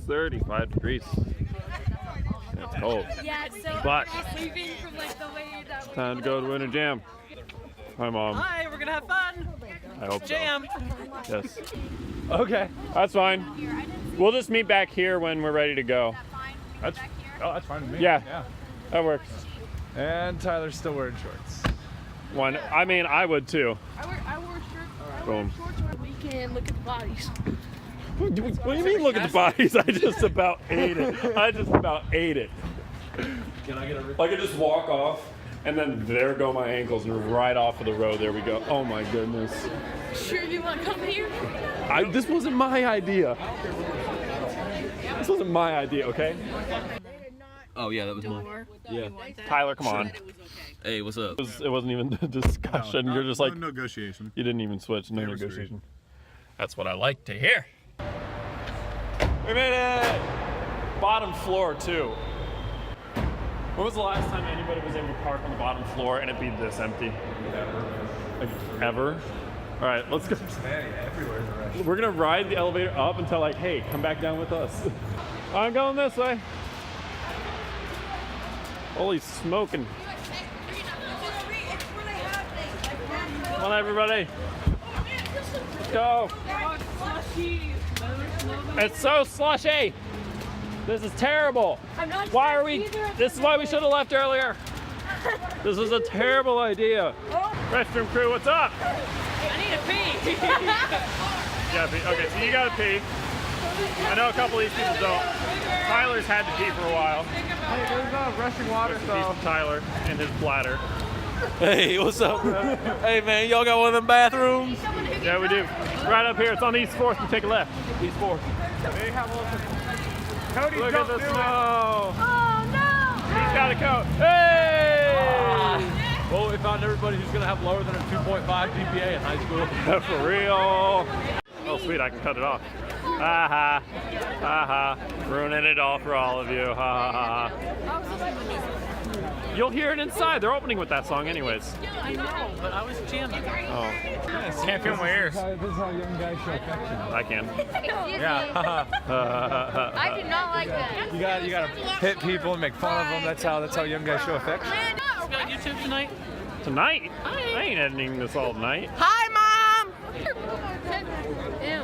35 degrees. It's cold. Yeah, so but sleeping from like the way that time to go to WinterJam. Hi, Mom. Hi, we're gonna have fun. I hope Jam. So. Yes. Okay, that's fine. We'll just meet back here when we're ready to go. That's fine with me. Yeah, that works. And Tyler's still wearing shorts. I mean, I would too. I wore shorts. Boom. Shorts on the weekend. Look at the bodies. What do you mean look at the bodies? I just about ate it. Can I get a Like I just walk off and then there go my ankles and right off of the road, there we go. Oh my goodness. Sure you want to come here? This wasn't my idea. This wasn't my idea, okay? Oh yeah, that was mine. Yeah. Tyler, come on. Hey, what's up? It wasn't even a discussion. You're just like, no negotiation. you didn't even switch. No negotiation. That's what I like to hear. We made it! Bottom floor, too. When was the last time anybody was able to park on the bottom floor and it be this empty? Like, ever? All right, let's go. Cincinnati, everywhere's a rush. We're gonna ride the elevator up until like, hey, come back down with us. I'm going this way. Holy smoking. Come on, everybody. Let's go. It's so slushy. This is terrible. Why are we? This is why we should have left earlier. This is a terrible idea. Restroom crew, what's up? I need a pee. You gotta pee. Okay, so you gotta pee. I know a couple of these people don't. Tyler's had to pee for a while. Hey, there's rushing water, so. Tyler in his bladder. Hey, what's up, bro? Hey man, y'all got one of them bathrooms? Yeah, we do. Right up here. It's on East 4th. You take a left. East 4th. They have one. Cody, Look don't at the do snow. Oh no! He's got a coat. Hey! Well, we found everybody who's gonna have lower than a 2.5 GPA in high school. For real. Oh, sweet. I can cut it off. Ha ha. Ha ha. Ruining it all for all of you. Ha ha ha. You'll hear it inside. They're opening with that song anyways. I know, but I was jamming. Oh. Can't feel my ears. This is how young guys show affection. I can. Yeah. I did not like that. You gotta hit people and make fun of them. That's how young guys show affection. You got YouTube tonight? Tonight? I ain't editing this all night. Hi, Mom! Ew.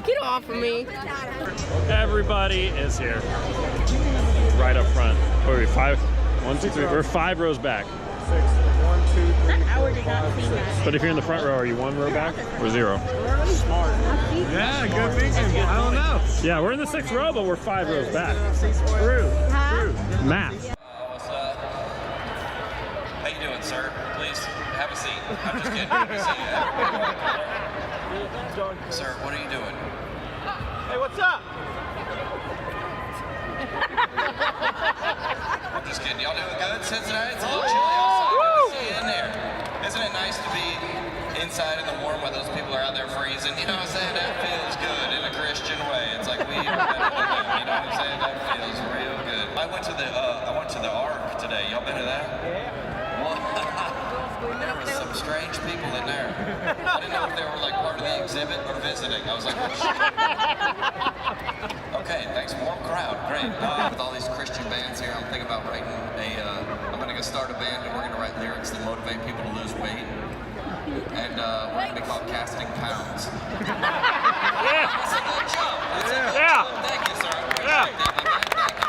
Get off of me. Everybody is here. Right up front. What are we, 5? 1, 2, 3. We're 5 rows back. 6. 1, 2, 3. But if you're in the front row, are you 1 row back or 0? Smart. Yeah, good thinking. I don't know. Yeah, we're in the 6th row, but we're 5 rows back. True. Math. What's up? How you doing, sir? Please have a seat. I'm just kidding. Have a seat. Sir, what are you doing? Hey, what's up? I'm just kidding. Y'all doing good, Cincinnati? It's a little chilly outside. Good to see you in there. Isn't it nice to be inside in the warm when those people are out there freezing? You know what I'm saying? That feels good in a Christian way. It's like we are better than them. You know what I'm saying? That feels real good. I went to the Ark today. Y'all been to that? Yeah. There was some strange people in there. I didn't know if they were like part of the exhibit or visiting. I was like, oh, shit. Okay, thanks. Warm crowd. Great. With all these Christian bands here, I'm thinking about writing I'm going to start a band and we're going to write lyrics that motivate people to lose weight. And we're going to be called Casting Pounds. Yeah. It's a good job. It's a good Yeah. job. Thank you, sir. I appreciate that, my man. Thank you.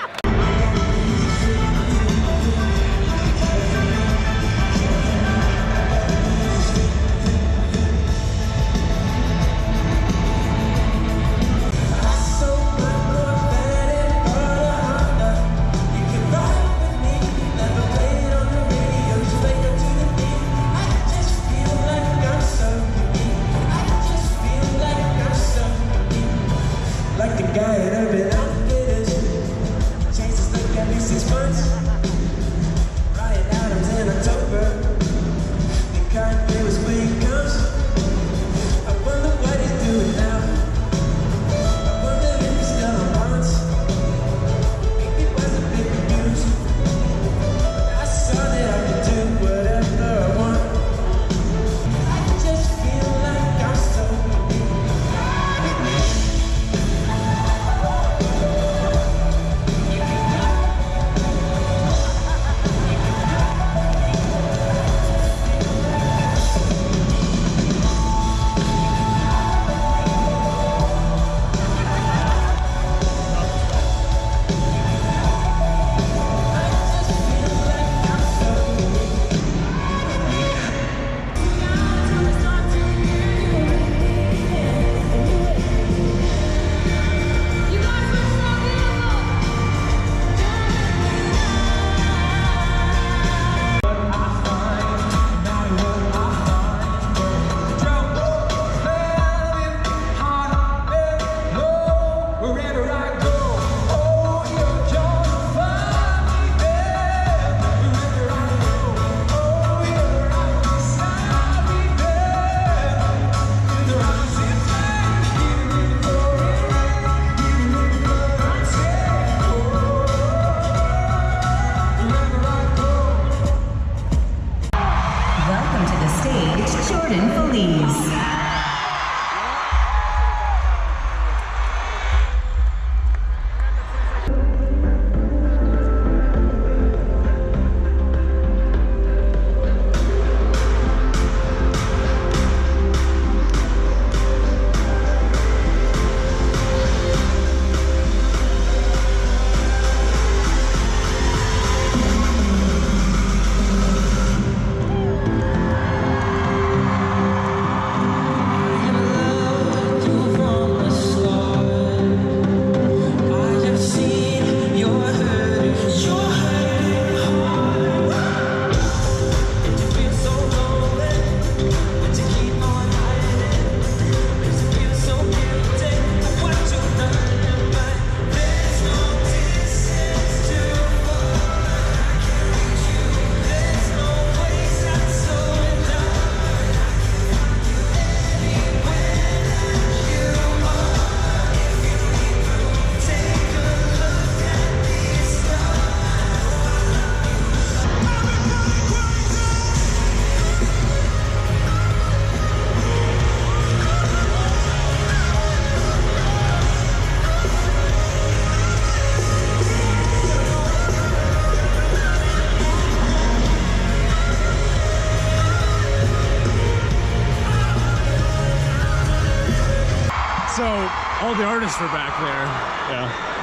the artists were back there,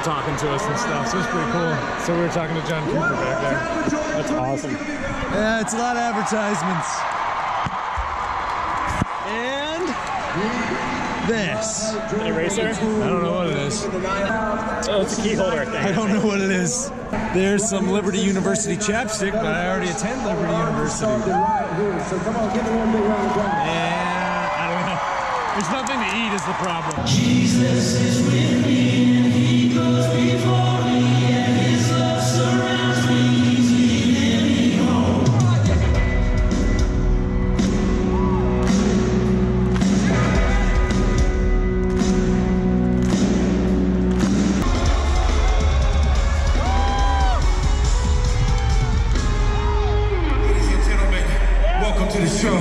talking to us and stuff. So it's pretty cool. So we were talking to John Cooper back there. That's awesome. Yeah, it's a lot of advertisements. And this. An eraser? I don't know what it is. Oh, it's a key holder thing. I don't know what it is. There's some Liberty University chapstick, but I already attend Liberty University. Yeah, I don't know. There's nothing to eat is the problem. Jesus is with me and he goes before me and his love surrounds me. He's leading me home. Ladies and gentlemen, welcome to the show.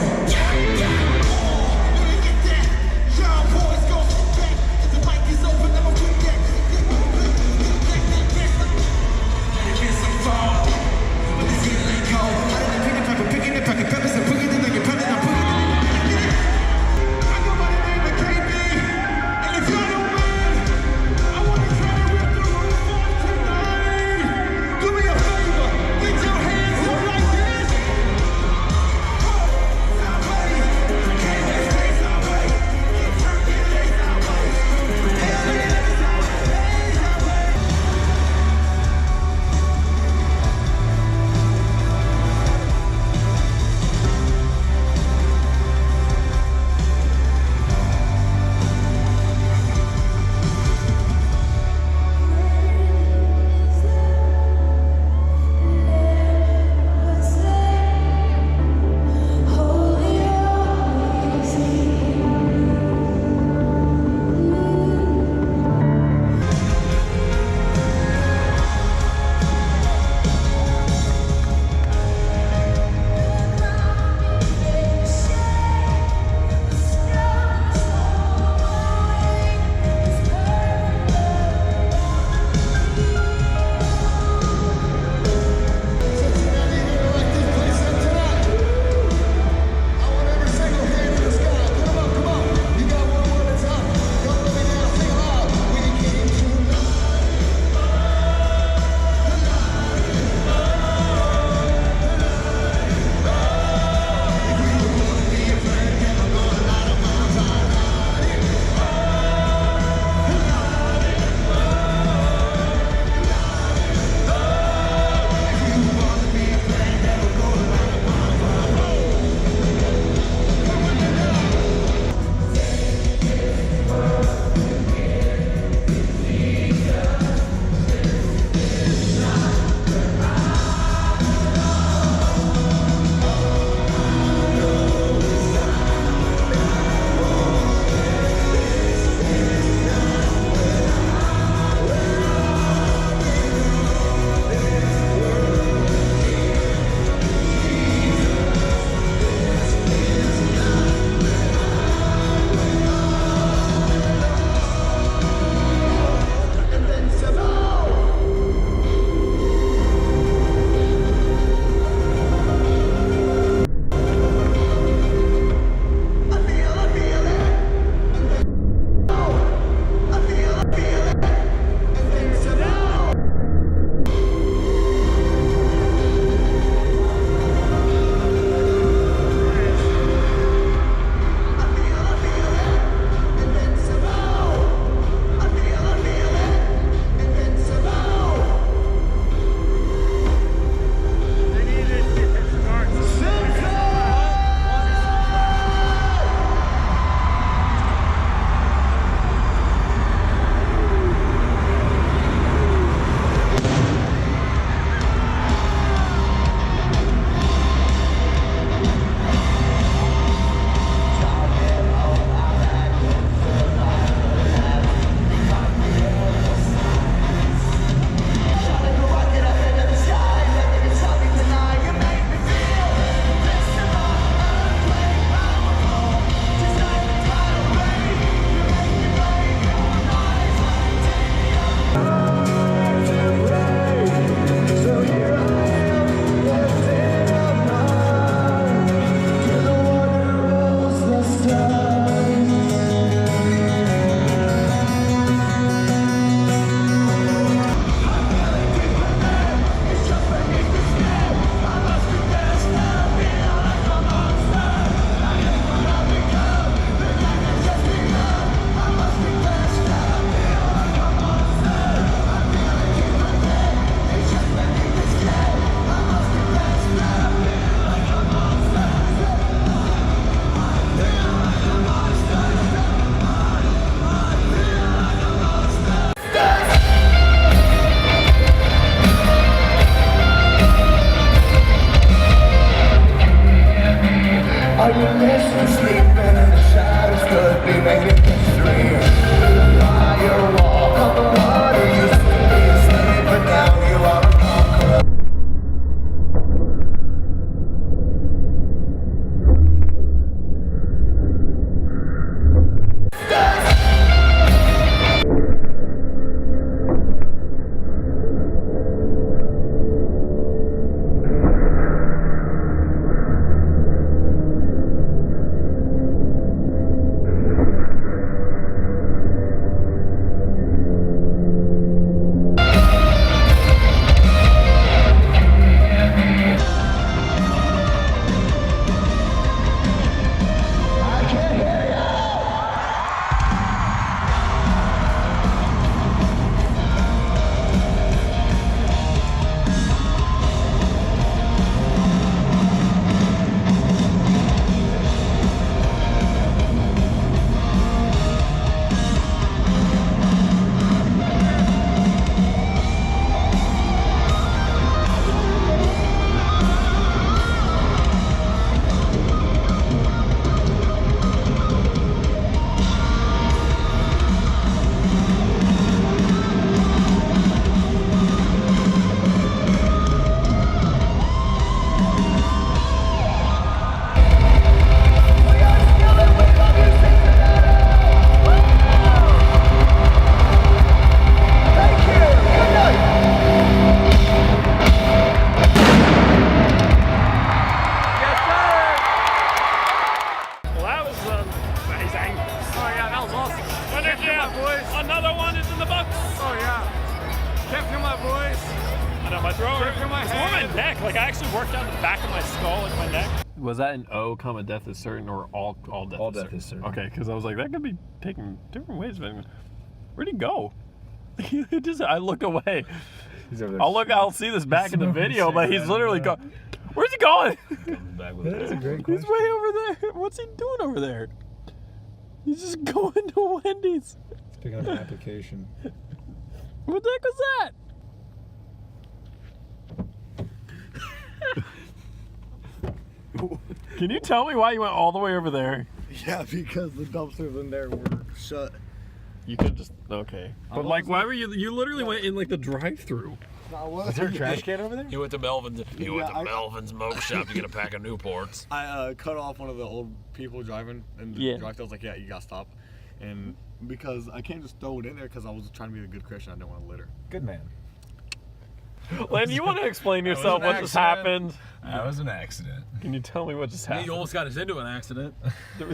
no, my throat hurt. From my neck. Like, I actually worked out the back of my skull, like my neck. Was that an O, comma, death is certain, or all death All is death certain? is certain. Okay, because I was like, that could be taken different ways. But where'd he go? I look away. He's over there. I'll see this back in the video, but he's literally gone. Where's he going? Comes back with That's a great He's question. way over there. What's he doing over there? He's just going to Wendy's. He's picking up an application. What the heck was that? Can you tell me why you went all the way over there? Yeah, because the dumpsters in there were shut. You could just, okay. But like, why were you literally went in like the drive-through. Is there a trash can over there? He went to Melvin's. Melvin's Smoke Shop to get a pack of Newports. I cut off one of the old people driving and the drive-thru. I was like, yeah, you gotta stop. And because I can't just throw it in there because I was trying to be a good Christian. I didn't want to litter. Good man. Len, you want to explain yourself what just happened? That was an accident. Can you tell me what just happened? He almost got us into an accident.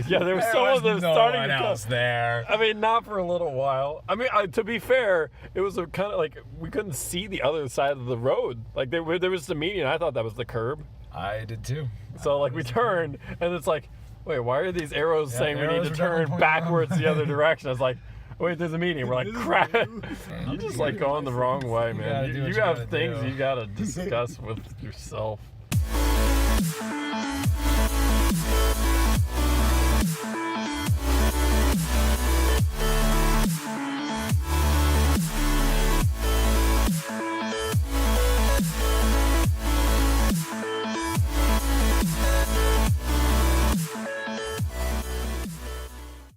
Yeah, there was someone that was no starting one to else there. I mean, not for a little while. I mean, to be fair, it was a kind of like we couldn't see the other side of the road. Like there was the median. I thought that was the curb. I did too. So like we turned, and it's like, wait, why are these arrows saying we need arrows to are turn definitely backwards wrong. the other direction? I was like, wait, there's a median. We're like, crap. You just like going the wrong way, man. gotta do what You you have gotta things do. you gotta discuss with yourself.